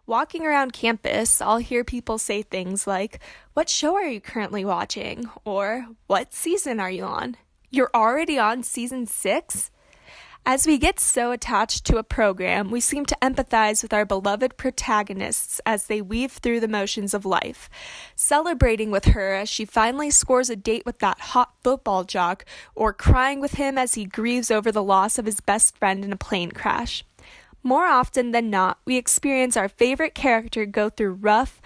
Walking around campus, I'll hear people say things like, "What show are you currently watching?" Or, "What season are you on?" You're already on season 6? As we get so attached to a program, we seem to empathize with our beloved protagonists as they weave through the motions of life, celebrating with her as she finally scores a date with that hot football jock, or crying with him as he grieves over the loss of his best friend in a plane crash. More often than not, we experience our favorite character go through rough,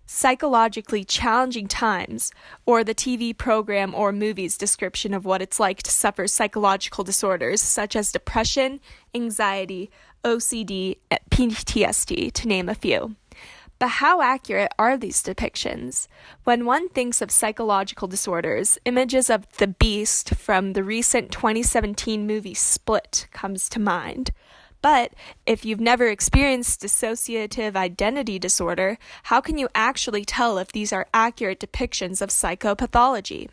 psychologically challenging times, or the TV program or movie's description of what it's like to suffer psychological disorders such as depression, anxiety, OCD, and PTSD, to name a few. But how accurate are these depictions? When one thinks of psychological disorders, images of the Beast from the recent 2017 movie Split comes to mind. But if you've never experienced dissociative identity disorder, how can you actually tell if these are accurate depictions of psychopathology?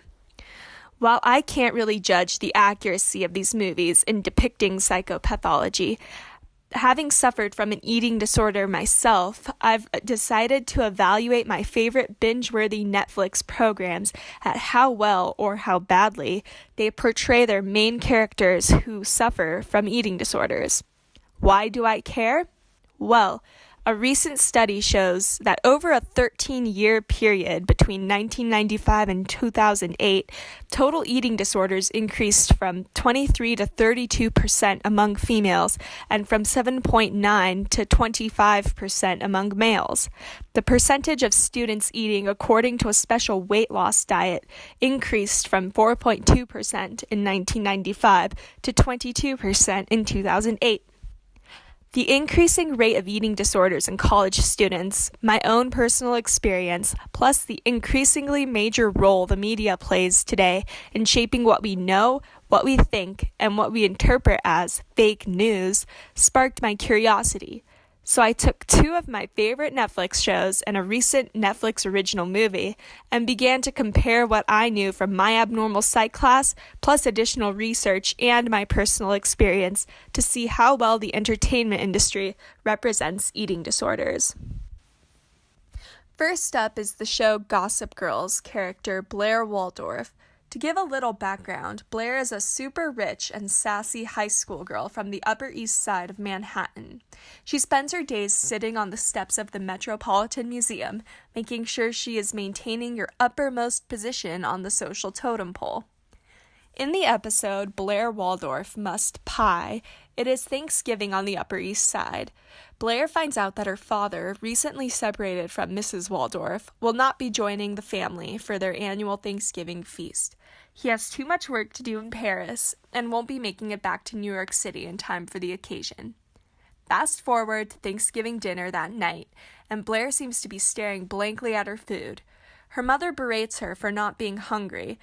While I can't really judge the accuracy of these movies in depicting psychopathology, having suffered from an eating disorder myself, I've decided to evaluate my favorite binge-worthy Netflix programs at how well or how badly they portray their main characters who suffer from eating disorders. Why do I care? Well, a recent study shows that over a 13-year period between 1995 and 2008, total eating disorders increased from 23 to 32% among females and from 7.9 to 25% among males. The percentage of students eating according to a special weight loss diet increased from 4.2% in 1995 to 22% in 2008. The increasing rate of eating disorders in college students, my own personal experience, plus the increasingly major role the media plays today in shaping what we know, what we think, and what we interpret as fake news, sparked my curiosity. So I took 2 of my favorite Netflix shows and a recent Netflix original movie and began to compare what I knew from my abnormal psych class, plus additional research and my personal experience to see how well the entertainment industry represents eating disorders. First up is the show Gossip Girl's character Blair Waldorf. To give a little background, Blair is a super rich and sassy high school girl from the Upper East Side of Manhattan. She spends her days sitting on the steps of the Metropolitan Museum, making sure she is maintaining your uppermost position on the social totem pole. In the episode Blair Waldorf Must Pie, it is Thanksgiving on the Upper East Side. Blair finds out that her father, recently separated from Mrs. Waldorf, will not be joining the family for their annual Thanksgiving feast. He has too much work to do in Paris and won't be making it back to New York City in time for the occasion. Fast forward to Thanksgiving dinner that night, and Blair seems to be staring blankly at her food. Her mother berates her for not being hungry.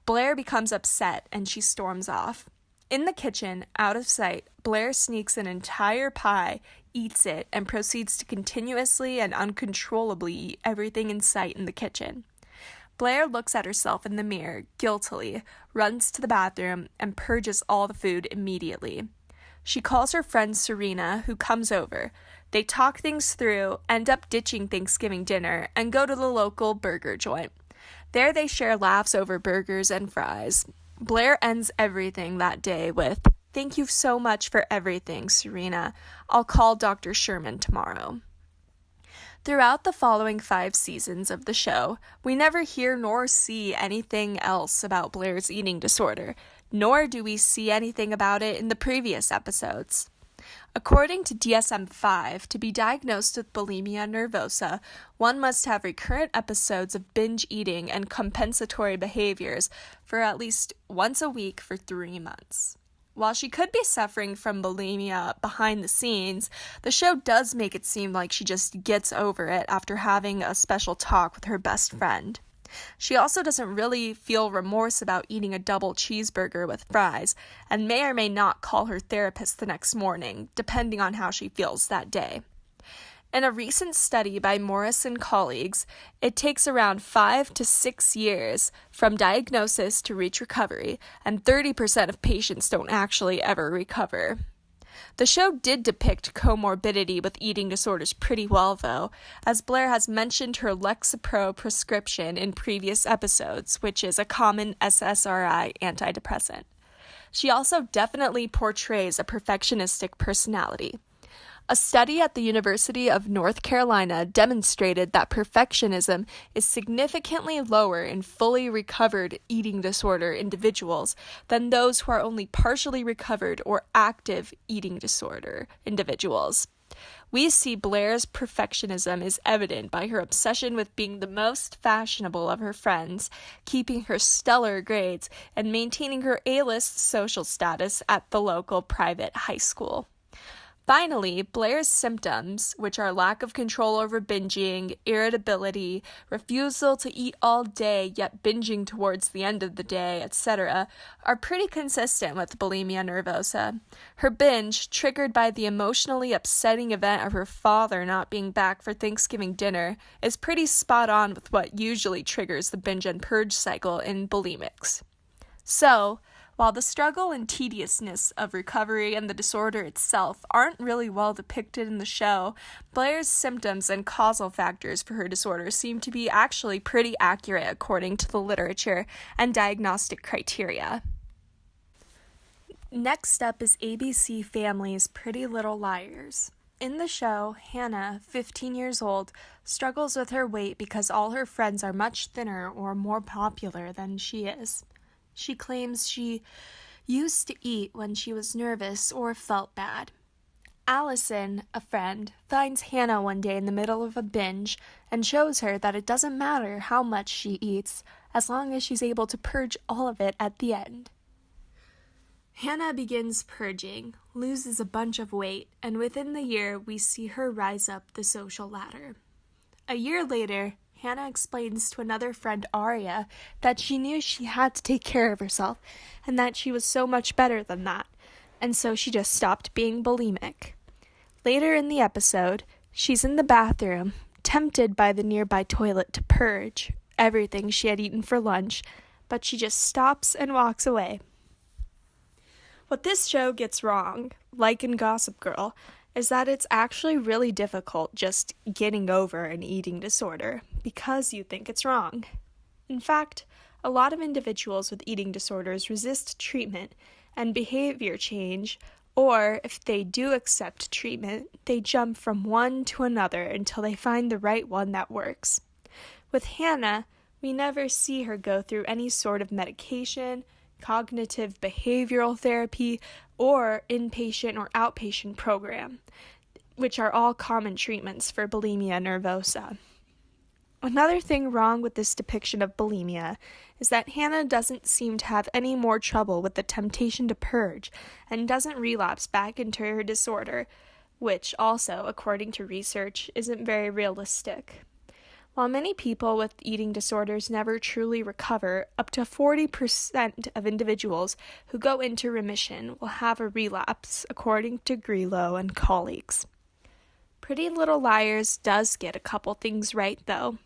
Blair becomes upset and she storms off. In the kitchen, out of sight, Blair sneaks an entire pie, eats it, and proceeds to continuously and uncontrollably eat everything in sight in the kitchen. Blair looks at herself in the mirror, guiltily, runs to the bathroom, and purges all the food immediately. She calls her friend Serena, who comes over. They talk things through, end up ditching Thanksgiving dinner, and go to the local burger joint. There they share laughs over burgers and fries. Blair ends everything that day with, "Thank you so much for everything, Serena. I'll call Dr. Sherman tomorrow." Throughout the following 5 seasons of the show, we never hear nor see anything else about Blair's eating disorder, nor do we see anything about it in the previous episodes. According to DSM-5, to be diagnosed with bulimia nervosa, one must have recurrent episodes of binge eating and compensatory behaviors for at least once a week for 3 months. While she could be suffering from bulimia behind the scenes, the show does make it seem like she just gets over it after having a special talk with her best friend. She also doesn't really feel remorse about eating a double cheeseburger with fries, and may or may not call her therapist the next morning, depending on how she feels that day. In a recent study by Morris and colleagues, it takes around 5 to 6 years from diagnosis to reach recovery, and 30% of patients don't actually ever recover. The show did depict comorbidity with eating disorders pretty well, though, as Blair has mentioned her Lexapro prescription in previous episodes, which is a common SSRI antidepressant. She also definitely portrays a perfectionistic personality. A study at the University of North Carolina demonstrated that perfectionism is significantly lower in fully recovered eating disorder individuals than those who are only partially recovered or active eating disorder individuals. We see Blair's perfectionism is evident by her obsession with being the most fashionable of her friends, keeping her stellar grades, and maintaining her A-list social status at the local private high school. Finally, Blair's symptoms, which are lack of control over binging, irritability, refusal to eat all day yet binging towards the end of the day, etc., are pretty consistent with bulimia nervosa. Her binge, triggered by the emotionally upsetting event of her father not being back for Thanksgiving dinner, is pretty spot on with what usually triggers the binge and purge cycle in bulimics. So, while the struggle and tediousness of recovery and the disorder itself aren't really well depicted in the show, Blair's symptoms and causal factors for her disorder seem to be actually pretty accurate according to the literature and diagnostic criteria. Next up is ABC Family's Pretty Little Liars. In the show, Hannah, 15 years old, struggles with her weight because all her friends are much thinner or more popular than she is. She claims she used to eat when she was nervous or felt bad. Allison, a friend, finds Hannah one day in the middle of a binge and shows her that it doesn't matter how much she eats as long as she's able to purge all of it at the end. Hannah begins purging, loses a bunch of weight, and within the year we see her rise up the social ladder. A year later, Hannah explains to another friend, Aria, that she knew she had to take care of herself and that she was so much better than that, and so she just stopped being bulimic. Later in the episode, she's in the bathroom, tempted by the nearby toilet to purge everything she had eaten for lunch, but she just stops and walks away. What this show gets wrong, like in Gossip Girl, is that it's actually really difficult just getting over an eating disorder because you think it's wrong. In fact, a lot of individuals with eating disorders resist treatment and behavior change, or if they do accept treatment, they jump from one to another until they find the right one that works. With Hannah, we never see her go through any sort of medication, cognitive behavioral therapy, or inpatient or outpatient program, which are all common treatments for bulimia nervosa. Another thing wrong with this depiction of bulimia is that Hannah doesn't seem to have any more trouble with the temptation to purge and doesn't relapse back into her disorder, which also, according to research, isn't very realistic. While many people with eating disorders never truly recover, up to 40% of individuals who go into remission will have a relapse, according to Grillo and colleagues. Pretty Little Liars does get a couple things right, though.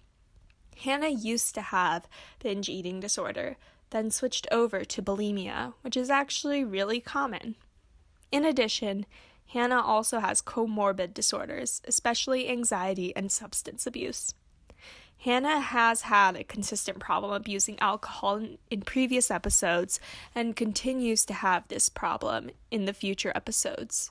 Hannah used to have binge eating disorder, then switched over to bulimia, which is actually really common. In addition, Hannah also has comorbid disorders, especially anxiety and substance abuse. Hannah has had a consistent problem abusing alcohol in previous episodes and continues to have this problem in the future episodes.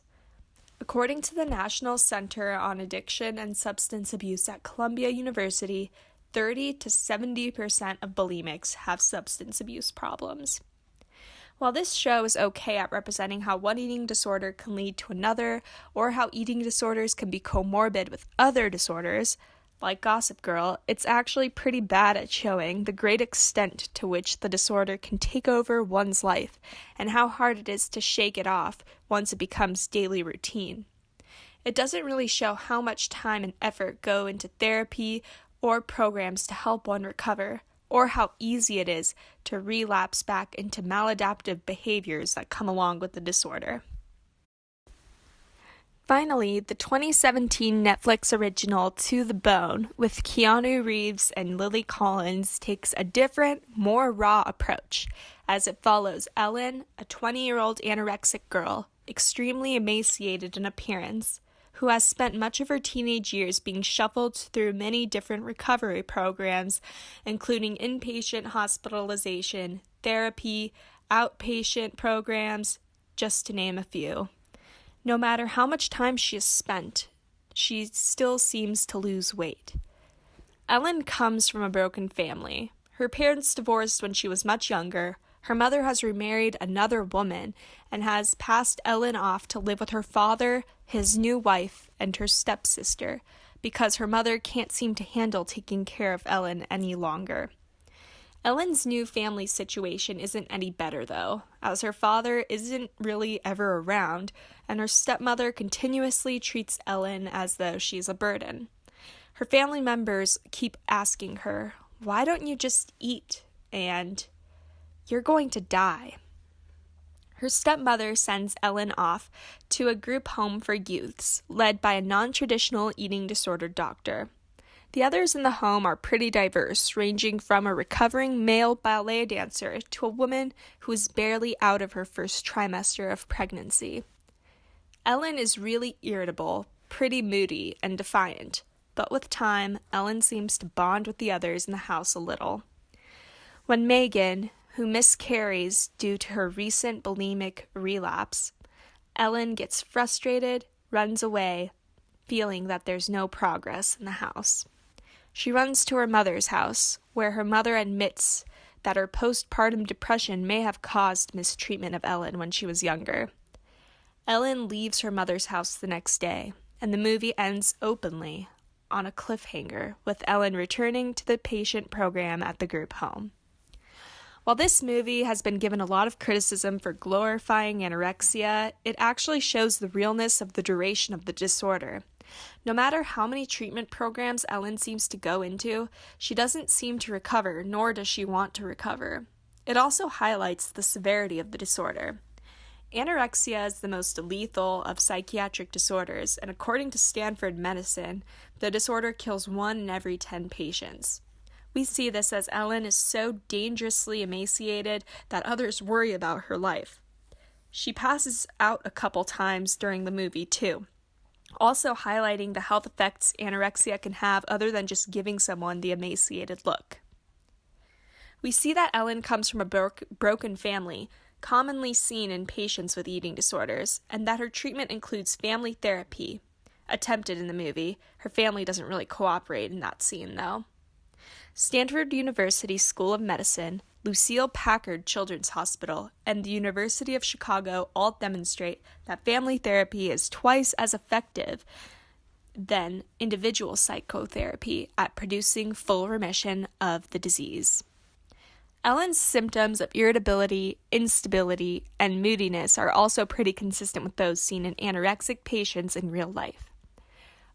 According to the National Center on Addiction and Substance Abuse at Columbia University, 30 to 70% of bulimics have substance abuse problems. While this show is okay at representing how one eating disorder can lead to another, or how eating disorders can be comorbid with other disorders, like Gossip Girl, it's actually pretty bad at showing the great extent to which the disorder can take over one's life and how hard it is to shake it off once it becomes daily routine. It doesn't really show how much time and effort go into therapy or programs to help one recover, or how easy it is to relapse back into maladaptive behaviors that come along with the disorder. Finally, the 2017 Netflix original To the Bone with Keanu Reeves and Lily Collins takes a different, more raw approach, as it follows Ellen, a 20-year-old anorexic girl, extremely emaciated in appearance, who has spent much of her teenage years being shuffled through many different recovery programs, including inpatient hospitalization, therapy, outpatient programs, just to name a few. No matter how much time she has spent, she still seems to lose weight. Ellen comes from a broken family. Her parents divorced when she was much younger. Her mother has remarried another woman and has passed Ellen off to live with her father, his new wife, and her stepsister, because her mother can't seem to handle taking care of Ellen any longer. Ellen's new family situation isn't any better, though, as her father isn't really ever around, and her stepmother continuously treats Ellen as though she's a burden. Her family members keep asking her, "Why don't you just eat?" and "You're going to die." Her stepmother sends Ellen off to a group home for youths, led by a non-traditional eating disorder doctor. The others in the home are pretty diverse, ranging from a recovering male ballet dancer to a woman who is barely out of her first trimester of pregnancy. Ellen is really irritable, pretty moody, and defiant, but with time, Ellen seems to bond with the others in the house a little. When Megan, who miscarries due to her recent bulimic relapse, Ellen gets frustrated, runs away, feeling that there's no progress in the house. She runs to her mother's house, where her mother admits that her postpartum depression may have caused mistreatment of Ellen when she was younger. Ellen leaves her mother's house the next day, and the movie ends openly, on a cliffhanger, with Ellen returning to the patient program at the group home. While this movie has been given a lot of criticism for glorifying anorexia, it actually shows the realness of the duration of the disorder. No matter how many treatment programs Ellen seems to go into, she doesn't seem to recover, nor does she want to recover. It also highlights the severity of the disorder. Anorexia is the most lethal of psychiatric disorders, and according to Stanford Medicine, the disorder kills 1 in every 10 patients. We see this as Ellen is so dangerously emaciated that others worry about her life. She passes out a couple times during the movie, too, also highlighting the health effects anorexia can have other than just giving someone the emaciated look. We see that Ellen comes from a broken family, commonly seen in patients with eating disorders, and that her treatment includes family therapy, attempted in the movie. Her family doesn't really cooperate in that scene, though. Stanford University School of Medicine, Lucile Packard Children's Hospital, and the University of Chicago all demonstrate that family therapy is twice as effective than individual psychotherapy at producing full remission of the disease. Ellen's symptoms of irritability, instability, and moodiness are also pretty consistent with those seen in anorexic patients in real life.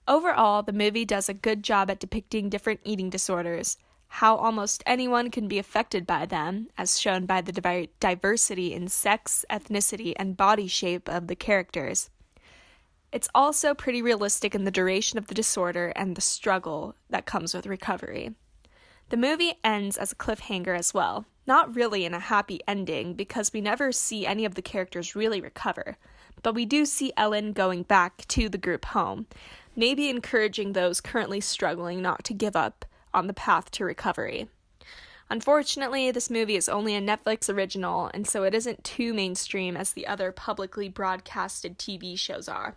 Overall, the movie does a good job at depicting different eating disorders, how almost anyone can be affected by them, as shown by the diversity in sex, ethnicity, and body shape of the characters. It's also pretty realistic in the duration of the disorder and the struggle that comes with recovery. The movie ends as a cliffhanger as well, not really in a happy ending because we never see any of the characters really recover, but we do see Ellen going back to the group home, maybe encouraging those currently struggling not to give up on the path to recovery. Unfortunately, this movie is only a Netflix original, and so it isn't too mainstream as the other publicly broadcasted TV shows are.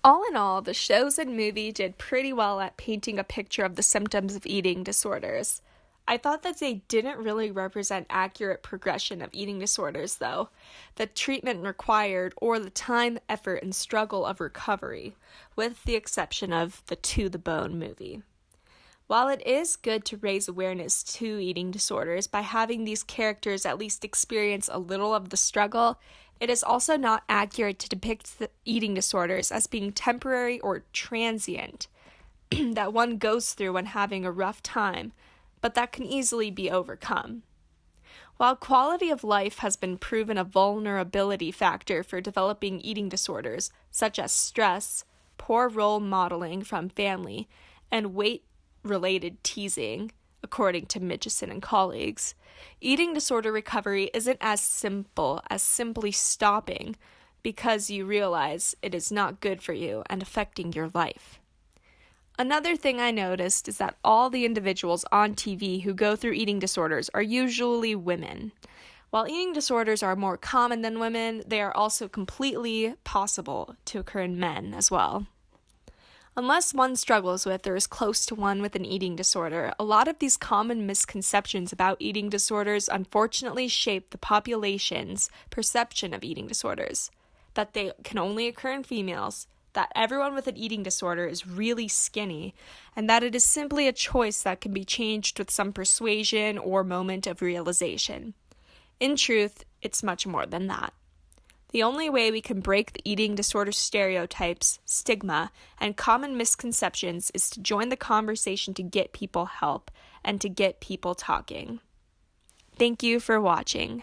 All in all, the shows and movie did pretty well at painting a picture of the symptoms of eating disorders. I thought that they didn't really represent accurate progression of eating disorders, though, the treatment required, or the time, effort, and struggle of recovery, with the exception of the To the Bone movie. While it is good to raise awareness to eating disorders by having these characters at least experience a little of the struggle, it is also not accurate to depict the eating disorders as being temporary or transient that one goes through when having a rough time, but that can easily be overcome. While quality of life has been proven a vulnerability factor for developing eating disorders, such as stress, poor role modeling from family, and weight-related teasing, according to Mitchison and colleagues. Eating disorder recovery isn't as simple as simply stopping because you realize it is not good for you and affecting your life. Another thing I noticed is that all the individuals on TV who go through eating disorders are usually women. While eating disorders are more common than women, they are also completely possible to occur in men as well. Unless one struggles with or is close to one with an eating disorder, a lot of these common misconceptions about eating disorders unfortunately shape the population's perception of eating disorders. That they can only occur in females, that everyone with an eating disorder is really skinny, and that it is simply a choice that can be changed with some persuasion or moment of realization. In truth, it's much more than that. The only way we can break the eating disorder stereotypes, stigma, and common misconceptions is to join the conversation to get people help and to get people talking. Thank you for watching.